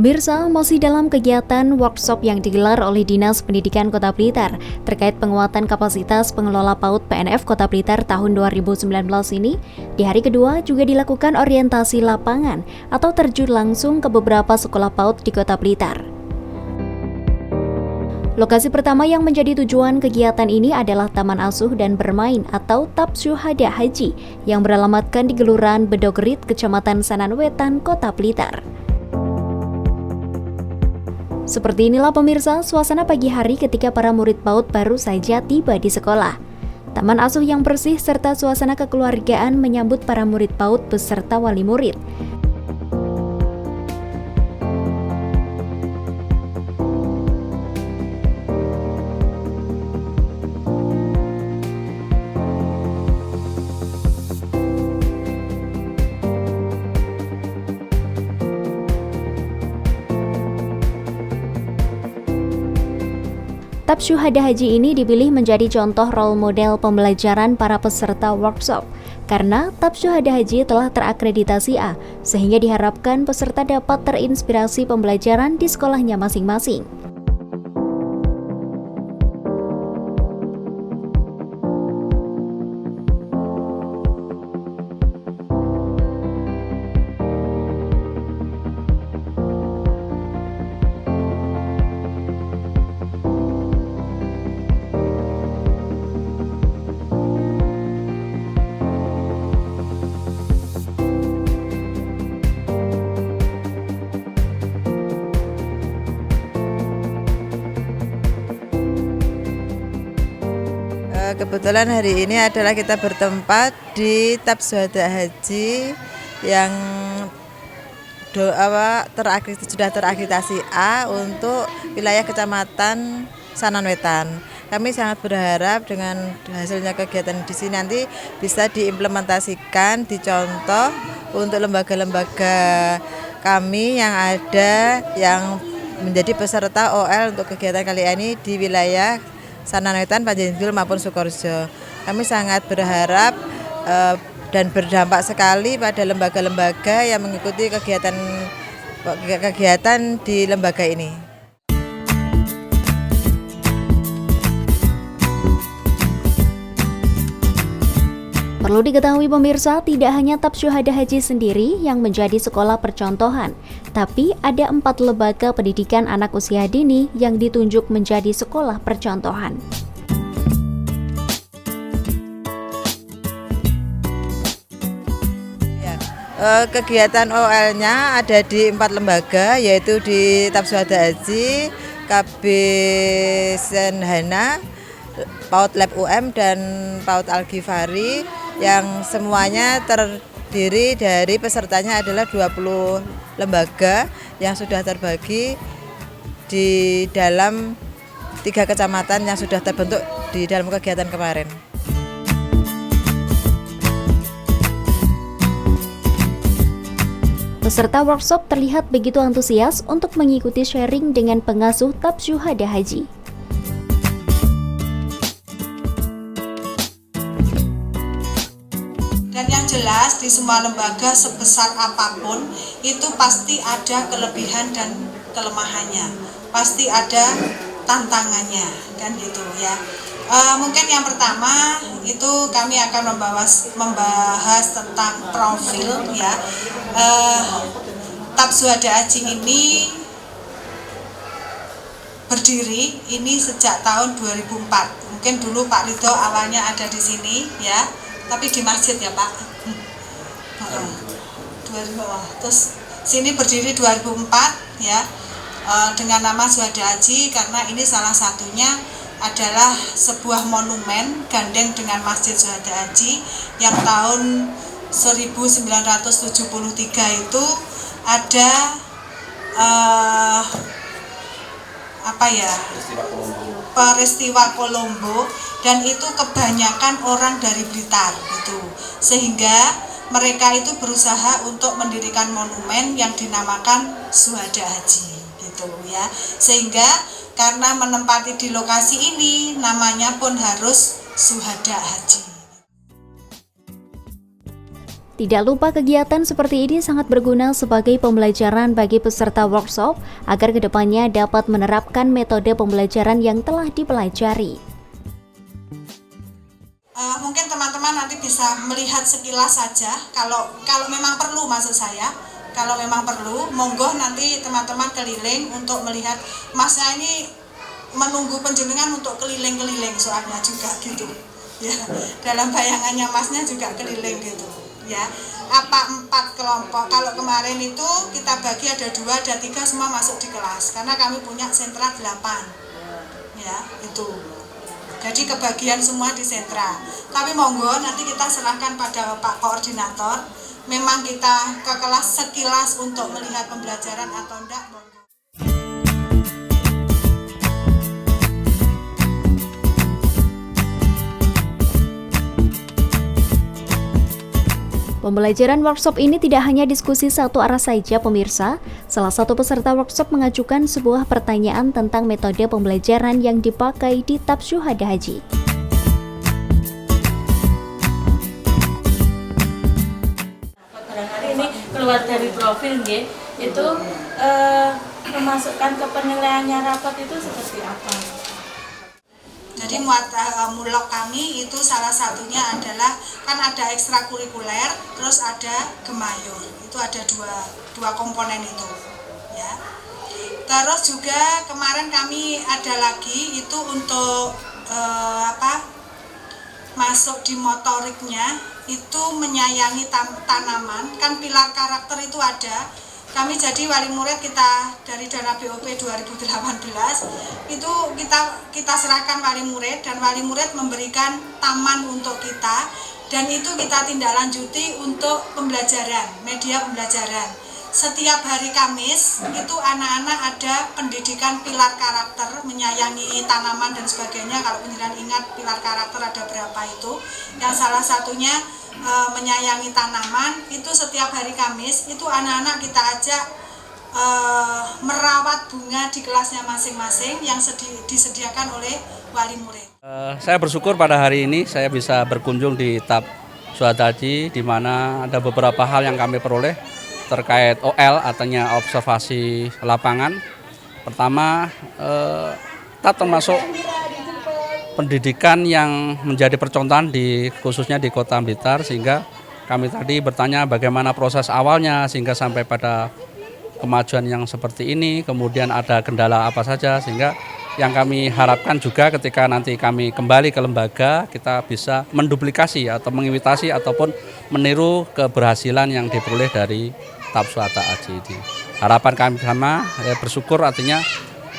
Pemirsa, masih dalam kegiatan workshop yang digelar oleh Dinas Pendidikan Kota Blitar terkait penguatan kapasitas pengelola PAUD PNF Kota Blitar tahun 2019 ini, di hari kedua juga dilakukan orientasi lapangan atau terjun langsung ke beberapa sekolah PAUD di Kota Blitar. Lokasi pertama yang menjadi tujuan kegiatan ini adalah Taman Asuh dan Bermain atau TAP Syuhada Haji yang beralamatkan di Kelurahan Bedogrit, Kecamatan Sananwetan, Kota Blitar. Seperti inilah pemirsa suasana pagi hari ketika para murid PAUD baru saja tiba di sekolah. Taman asuh yang bersih serta suasana kekeluargaan menyambut para murid PAUD beserta wali murid. TAP Syuhada Haji ini dipilih menjadi contoh role model pembelajaran para peserta workshop karena TAP Syuhada Haji telah terakreditasi A, sehingga diharapkan peserta dapat terinspirasi pembelajaran di sekolahnya masing-masing. Kebetulan hari ini adalah kita bertempat di TAP Syuhada Haji yang sudah terakreditasi A untuk wilayah Kecamatan Sananwetan. Kami sangat berharap dengan hasilnya kegiatan di sini nanti bisa diimplementasikan, dicontoh untuk lembaga-lembaga kami yang ada yang menjadi peserta OL untuk kegiatan kali ini di wilayah Sananwetan, Panjendul maupun Sukorejo. Kami sangat berharap dan berdampak sekali pada lembaga-lembaga yang mengikuti kegiatan di lembaga ini. Perlu diketahui pemirsa, tidak hanya TAP Syuhada Haji sendiri yang menjadi sekolah percontohan, tapi ada 4 lembaga pendidikan anak usia dini yang ditunjuk menjadi sekolah percontohan. Kegiatan OL-nya ada di 4 lembaga, yaitu di TAP Syuhada Haji, KB Senhana, PAUD Lab UM, dan PAUD Al-Ghifari, yang semuanya terdiri dari pesertanya adalah 20 lembaga yang sudah terbagi di dalam 3 kecamatan yang sudah terbentuk di dalam kegiatan kemarin. Peserta workshop terlihat begitu antusias untuk mengikuti sharing dengan pengasuh TAP Syuhada Haji. Dan yang jelas di semua lembaga sebesar apapun itu pasti ada kelebihan dan kelemahannya, pasti ada tantangannya, kan gitu ya. Mungkin yang pertama itu kami akan membahas tentang profil ya. TAP Syuhada Haji ini berdiri ini sejak tahun 2004. Mungkin dulu Pak Ridho awalnya ada di sini ya. Tapi di masjid ya Pak. Terus sini berdiri 2004 ya, dengan nama Syuhada Haji karena ini salah satunya adalah sebuah monumen gandeng dengan Masjid Syuhada Haji yang tahun 1973 itu ada peristiwa Kolombo, dan itu kebanyakan orang dari Blitar gitu, sehingga mereka itu berusaha untuk mendirikan monumen yang dinamakan Syuhada Haji gitu ya, sehingga karena menempati di lokasi ini namanya pun harus Syuhada Haji. Tidak lupa kegiatan seperti ini sangat berguna sebagai pembelajaran bagi peserta workshop agar kedepannya dapat menerapkan metode pembelajaran yang telah dipelajari. Mungkin teman-teman nanti bisa melihat sekilas saja kalau memang perlu, maksud saya kalau memang perlu monggo nanti teman-teman keliling untuk melihat. Masnya ini menunggu penjenengan untuk keliling-keliling soalnya juga gitu ya, dalam bayangannya masnya juga keliling gitu ya. Apa 4 kelompok, kalau kemarin itu kita bagi ada 2, ada 3 semua masuk di kelas karena kami punya sentra 8 ya, itu jadi kebagian semua di sentra. Tapi monggo nanti kita serahkan pada Pak Koordinator, memang kita ke kelas sekilas untuk melihat pembelajaran atau enggak, monggo. Pembelajaran workshop ini tidak hanya diskusi satu arah saja pemirsa. Salah satu peserta workshop mengajukan sebuah pertanyaan tentang metode pembelajaran yang dipakai di TAP Syuhada Haji. Barangkali ini keluar dari profil itu memasukkan ke penilaiannya rapat itu seperti apa? Jadi mulok kami itu salah satunya adalah kan ada ekstrakurikuler, terus ada gemayur. Itu ada dua komponen itu, ya. Terus juga kemarin kami ada lagi itu untuk masuk di motoriknya itu menyayangi tanaman. Kan pilar karakter itu ada. Kami jadi wali murid kita dari dana BOP 2018 itu kita serahkan wali murid dan wali murid memberikan taman untuk kita dan itu kita tindak lanjuti untuk pembelajaran, media pembelajaran. Setiap hari Kamis itu anak-anak ada pendidikan pilar karakter, menyayangi tanaman dan sebagainya. Kalau penjelasan ingat pilar karakter ada berapa itu, yang salah satunya menyayangi tanaman. Itu setiap hari Kamis itu anak-anak kita ajak merawat bunga di kelasnya masing-masing yang disediakan oleh wali murid. Saya bersyukur pada hari ini saya bisa berkunjung di TAP Syuhada Haji, di mana ada beberapa hal yang kami peroleh terkait OL, artinya observasi lapangan. Pertama, TAP termasuk pendidikan yang menjadi percontohan khususnya di Kota Blitar, sehingga kami tadi bertanya bagaimana proses awalnya sehingga sampai pada kemajuan yang seperti ini, kemudian ada kendala apa saja, sehingga yang kami harapkan juga ketika nanti kami kembali ke lembaga kita bisa menduplikasi atau mengimitasi ataupun meniru keberhasilan yang diperoleh dari TAP Syuhada Haji ini. Harapan kami sama bersyukur, artinya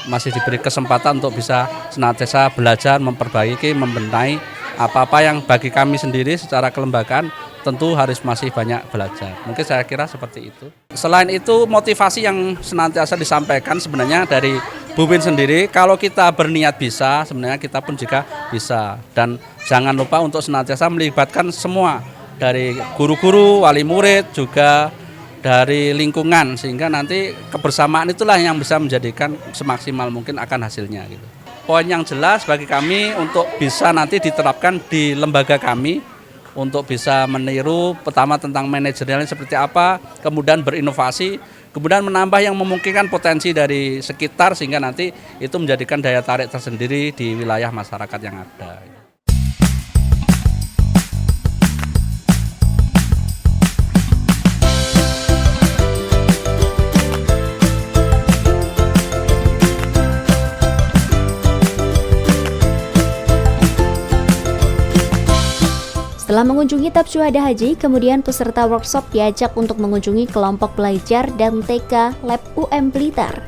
masih diberi kesempatan untuk bisa senantiasa belajar, memperbaiki, membenahi apa-apa yang bagi kami sendiri secara kelembagaan tentu harus masih banyak belajar. Mungkin saya kira seperti itu. Selain itu motivasi yang senantiasa disampaikan sebenarnya dari Bu Bin sendiri, kalau kita berniat bisa, sebenarnya kita pun juga bisa. Dan jangan lupa untuk senantiasa melibatkan semua, dari guru-guru, wali murid, juga dari lingkungan, sehingga nanti kebersamaan itulah yang bisa menjadikan semaksimal mungkin akan hasilnya gitu. Poin yang jelas bagi kami untuk bisa nanti diterapkan di lembaga kami untuk bisa meniru pertama tentang manajerialnya seperti apa, kemudian berinovasi, kemudian menambah yang memungkinkan potensi dari sekitar sehingga nanti itu menjadikan daya tarik tersendiri di wilayah masyarakat yang ada. Setelah mengunjungi TAP Syuhada Haji, kemudian peserta workshop diajak untuk mengunjungi kelompok belajar dan TK Lab UM Blitar.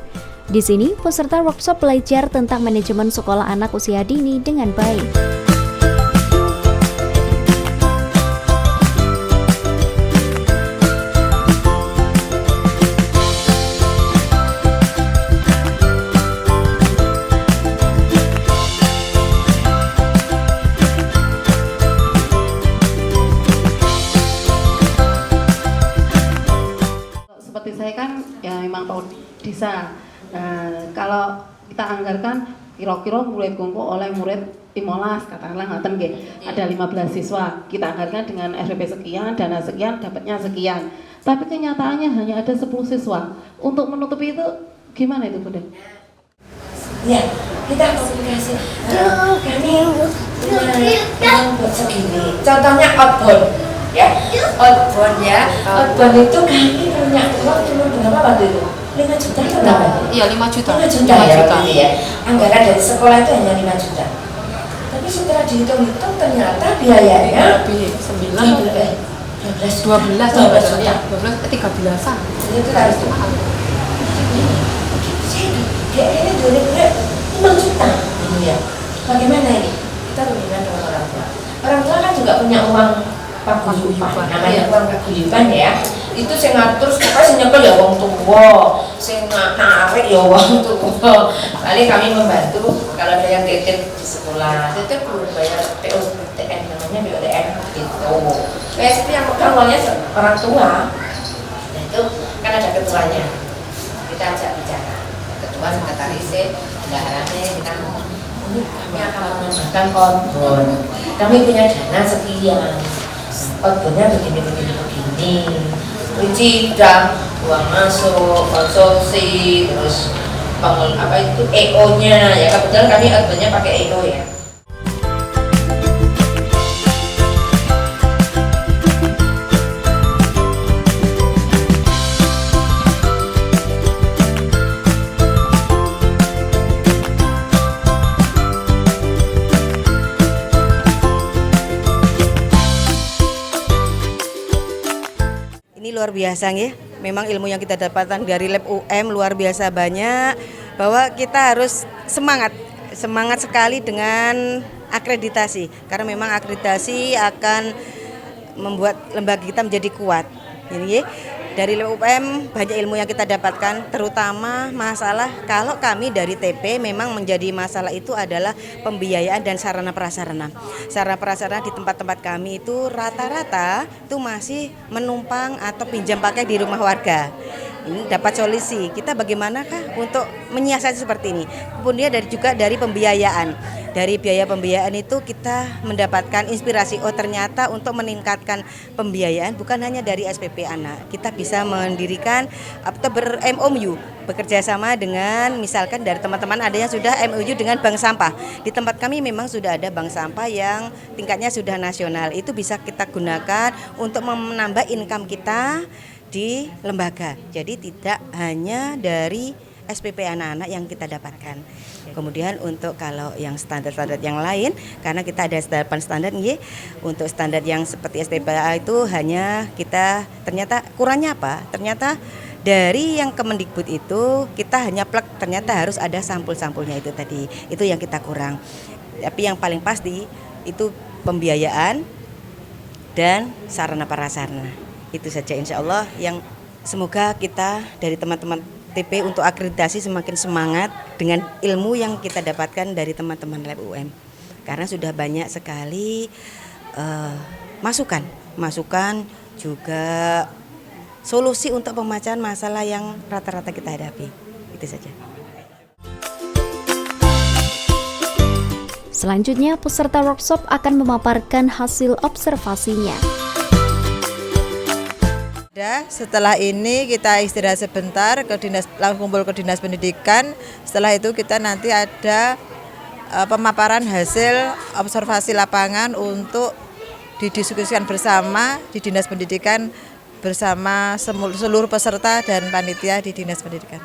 Di sini, peserta workshop belajar tentang manajemen sekolah anak usia dini dengan baik. Seperti saya kan ya memang PAUD desa. Kalau kita kita anggarkan kira-kira murid kongko oleh murid 15 katakanlah ngaten nggih. Ada 15 siswa. Kita anggarkan dengan SPP sekian, dana sekian, dapatnya sekian. Tapi kenyataannya hanya ada 10 siswa. Untuk menutupi itu gimana itu, Bunda? Ya, kita komunikasi. Kami punya buat segini. Contohnya outbound, ya. Outbound ya. Outbound itu kami punya uang cuma berapa waktu itu? 5 juta atau berapa? Iya, 5 juta. 5 juta ya, waktu itu ya. Anggaran dari sekolah itu hanya 5 juta. Tapi setelah dihitung-hitung ternyata biayanya Lebih 9 12 juta. juta. 13-an. Itu harus mahal. Dia ini 5 juta gitu ya. Bagaimana ini? Kita hubungan dengan orang tua. Orang tua kan juga punya uang paguyuban, namanya uang paguyuban ya. Itu sing ngatur pokoknya sing nyekel ya wong tua, sing narik ya wong tua. Kali kami membantu kalau ada yang titip di sekolah, titip perlu bayar POTN namanya POTN gitu. PSP yang megang uangnya orang tua. Nah itu kan ada ketuanya. Kita ajak bicara. Ketua sekretarisnya, bendaharanya kita ngomong. Ini kami akan mengembangkan outbound. Kami punya dana sekian. Outboundnya begini. Kunci dan uang masuk, konsumsi, terus itu EO-nya ya, kebetulan kami outboundnya pakai EO ya. Ini luar biasa nggih. Memang ilmu yang kita dapatkan dari Lab UM luar biasa banyak, bahwa kita harus semangat sekali dengan akreditasi, karena memang akreditasi akan membuat lembaga kita menjadi kuat. Ini dari Lab UM banyak ilmu yang kita dapatkan, terutama masalah kalau kami dari TP memang menjadi masalah itu adalah pembiayaan dan sarana prasarana. Sarana prasarana di tempat-tempat kami itu rata-rata itu masih menumpang atau pinjam pakai di rumah warga. Ini dapat solusi. Kita bagaimanakah untuk menyiasati seperti ini? Kemudian juga dari pembiayaan. Dari biaya pembiayaan itu kita mendapatkan inspirasi. Oh ternyata untuk meningkatkan pembiayaan bukan hanya dari SPP anak. Kita bisa mendirikan atau ber-MOU, bekerja sama dengan misalkan dari teman-teman ada yang sudah MOU dengan bank sampah. Di tempat kami memang sudah ada bank sampah yang tingkatnya sudah nasional. Itu bisa kita gunakan untuk menambah income kita di lembaga. Jadi tidak hanya dari SPP anak-anak yang kita dapatkan. Kemudian untuk kalau yang standar-standar yang lain, karena kita ada 8 standar nggih. Untuk standar yang seperti STPA itu hanya kita ternyata kurangnya apa? Ternyata dari yang Kemendikbud itu kita hanya plek, ternyata harus ada sampul-sampulnya itu tadi. Itu yang kita kurang. Tapi yang paling pasti itu pembiayaan dan sarana prasarana. Itu saja insya Allah yang semoga kita dari teman-teman TP untuk akreditasi semakin semangat dengan ilmu yang kita dapatkan dari teman-teman Lab UM. Karena sudah banyak sekali masukan juga solusi untuk pemecahan masalah yang rata-rata kita hadapi. Itu saja. Selanjutnya, peserta workshop akan memaparkan hasil observasinya. Setelah ini kita istirahat sebentar, langsung kumpul ke Dinas Pendidikan. Setelah itu kita nanti ada pemaparan hasil observasi lapangan untuk didiskusikan bersama di Dinas Pendidikan bersama seluruh peserta dan panitia di Dinas Pendidikan.